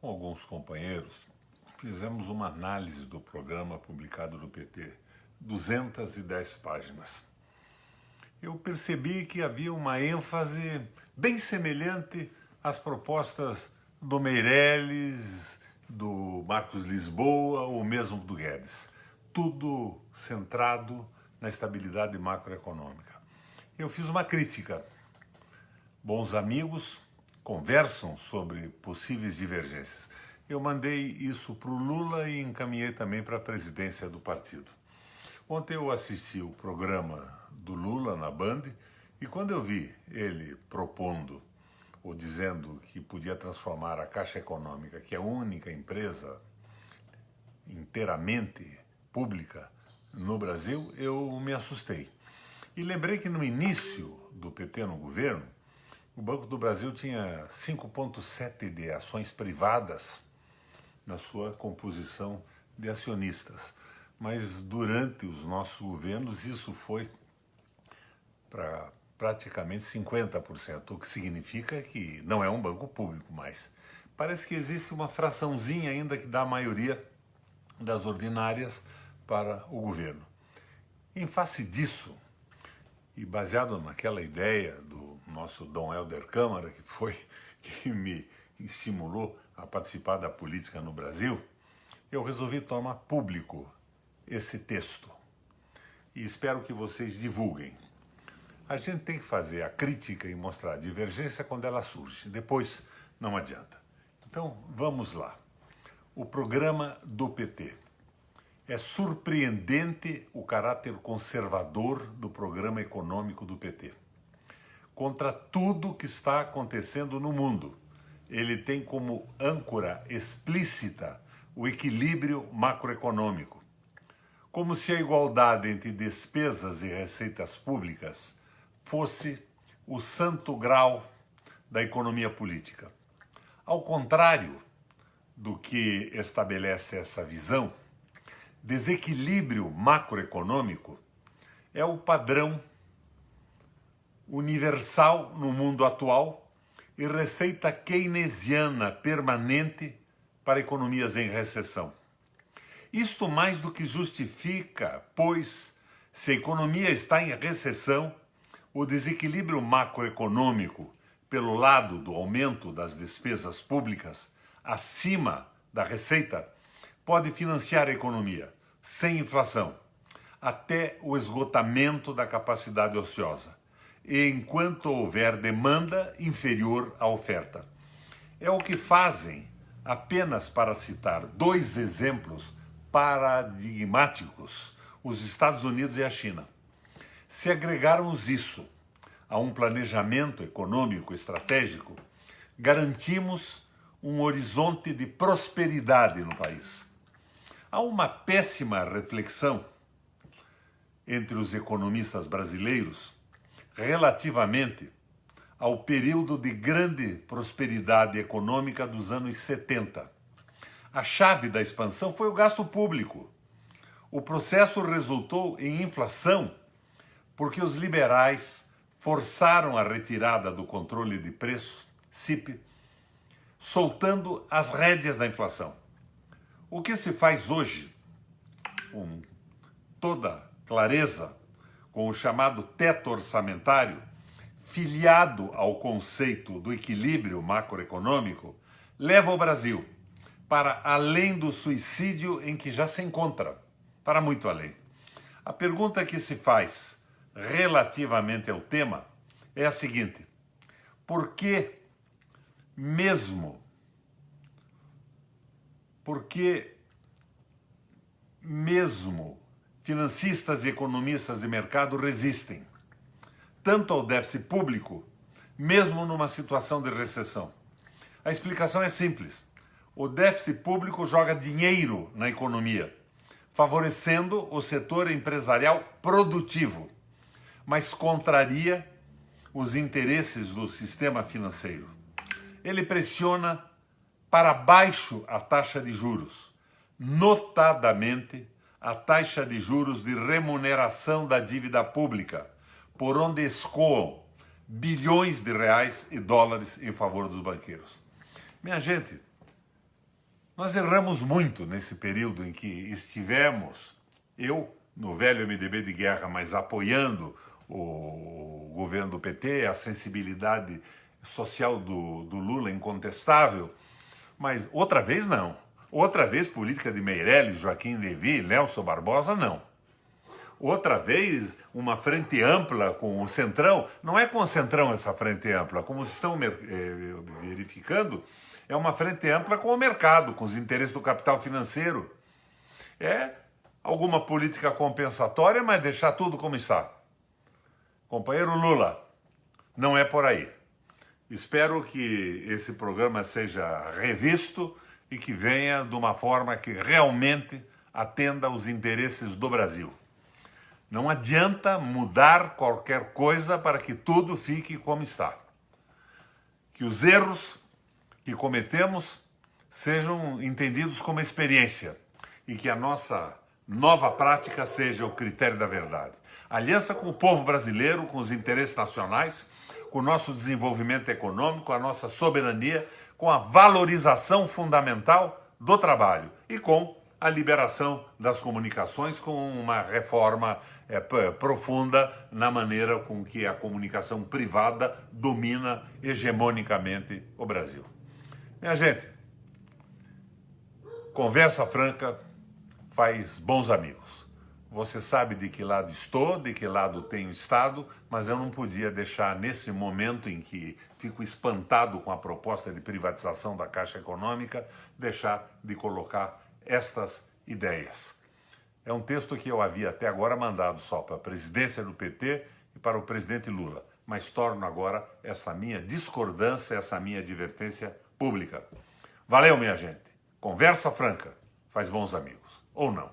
com alguns companheiros, fizemos uma análise do programa publicado no PT, 210 páginas. Eu percebi que havia uma ênfase bem semelhante às propostas do Meirelles, do Marcos Lisboa ou mesmo do Guedes. Tudo centrado na estabilidade macroeconômica. Eu fiz uma crítica. Bons amigos conversam sobre possíveis divergências. Eu mandei isso para o Lula e encaminhei também para a presidência do partido. Ontem eu assisti o programa do Lula na Band e quando eu vi ele propondo ou dizendo que podia transformar a Caixa Econômica, que é a única empresa inteiramente pública no Brasil, eu me assustei. E lembrei que no início do PT no governo, o Banco do Brasil tinha 5,7% de ações privadas na sua composição de acionistas. Mas durante os nossos governos isso foi para praticamente 50%, o que significa que não é um banco público mais. Parece que existe uma fraçãozinha ainda que dá a maioria das ordinárias para o governo. Em face disso, e baseado naquela ideia do nosso Dom Helder Câmara, que foi que me estimulou a participar da política no Brasil, eu resolvi tornar público esse texto e espero que vocês divulguem. A gente tem que fazer a crítica e mostrar a divergência quando ela surge, depois não adianta. Então vamos lá. O programa do PT. É surpreendente o caráter conservador do programa econômico do PT. Contra tudo que está acontecendo no mundo, ele tem como âncora explícita o equilíbrio macroeconômico. Como se a igualdade entre despesas e receitas públicas fosse o santo grau da economia política. Ao contrário do que estabelece essa visão, desequilíbrio macroeconômico é o padrão universal no mundo atual e receita keynesiana permanente para economias em recessão. Isto mais do que justifica, pois, se a economia está em recessão, o desequilíbrio macroeconômico, pelo lado do aumento das despesas públicas acima da receita, pode financiar a economia, sem inflação, até o esgotamento da capacidade ociosa, e enquanto houver demanda inferior à oferta. É o que fazem, apenas para citar dois exemplos paradigmáticos, os Estados Unidos e a China. Se agregarmos isso a um planejamento econômico estratégico, garantimos um horizonte de prosperidade no país. Há uma péssima reflexão entre os economistas brasileiros relativamente ao período de grande prosperidade econômica dos anos 70. A chave da expansão foi o gasto público. O processo resultou em inflação porque os liberais forçaram a retirada do controle de preços, CIP, soltando as rédeas da inflação. O que se faz hoje, com toda clareza, com o chamado teto orçamentário, filiado ao conceito do equilíbrio macroeconômico, leva o Brasil para além do suicídio em que já se encontra, para muito além. A pergunta que se faz relativamente ao tema é a seguinte: por que mesmo financistas e economistas de mercado resistem tanto ao déficit público, mesmo numa situação de recessão? A explicação é simples. O déficit público joga dinheiro na economia, favorecendo o setor empresarial produtivo, mas contraria os interesses do sistema financeiro. Ele pressiona para baixo a taxa de juros, notadamente a taxa de juros de remuneração da dívida pública, por onde escoam bilhões de reais e dólares em favor dos banqueiros. Minha gente, Nós erramos muito nesse período em que estivemos, eu, no velho MDB de guerra, mas apoiando o governo do PT, a sensibilidade social do Lula incontestável, mas outra vez não. Outra vez política de Meirelles, Joaquim Levy, Nelson Barbosa, não. Outra vez uma frente ampla com o Centrão, não é com o Centrão essa frente ampla, como estão verificando, é uma frente ampla com o mercado, com os interesses do capital financeiro. É alguma política compensatória, mas deixar tudo como está. Companheiro Lula, não é por aí. Espero que esse programa seja revisto e que venha de uma forma que realmente atenda aos interesses do Brasil. Não adianta mudar qualquer coisa para que tudo fique como está. Que os erros que cometemos sejam entendidos como experiência e que a nossa nova prática seja o critério da verdade. Aliança com o povo brasileiro, com os interesses nacionais, com o nosso desenvolvimento econômico, a nossa soberania, com a valorização fundamental do trabalho e com a liberação das comunicações, com uma reforma profunda na maneira com que a comunicação privada domina hegemonicamente o Brasil. Minha gente, conversa franca faz bons amigos. Você sabe de que lado estou, de que lado tenho estado, mas eu não podia deixar, nesse momento em que fico espantado com a proposta de privatização da Caixa Econômica, deixar de colocar estas ideias. É um texto que eu havia até agora mandado só para a presidência do PT e para o presidente Lula, mas torno agora essa minha discordância, essa minha advertência pública. Valeu, minha gente. Conversa franca faz bons amigos. Ou não.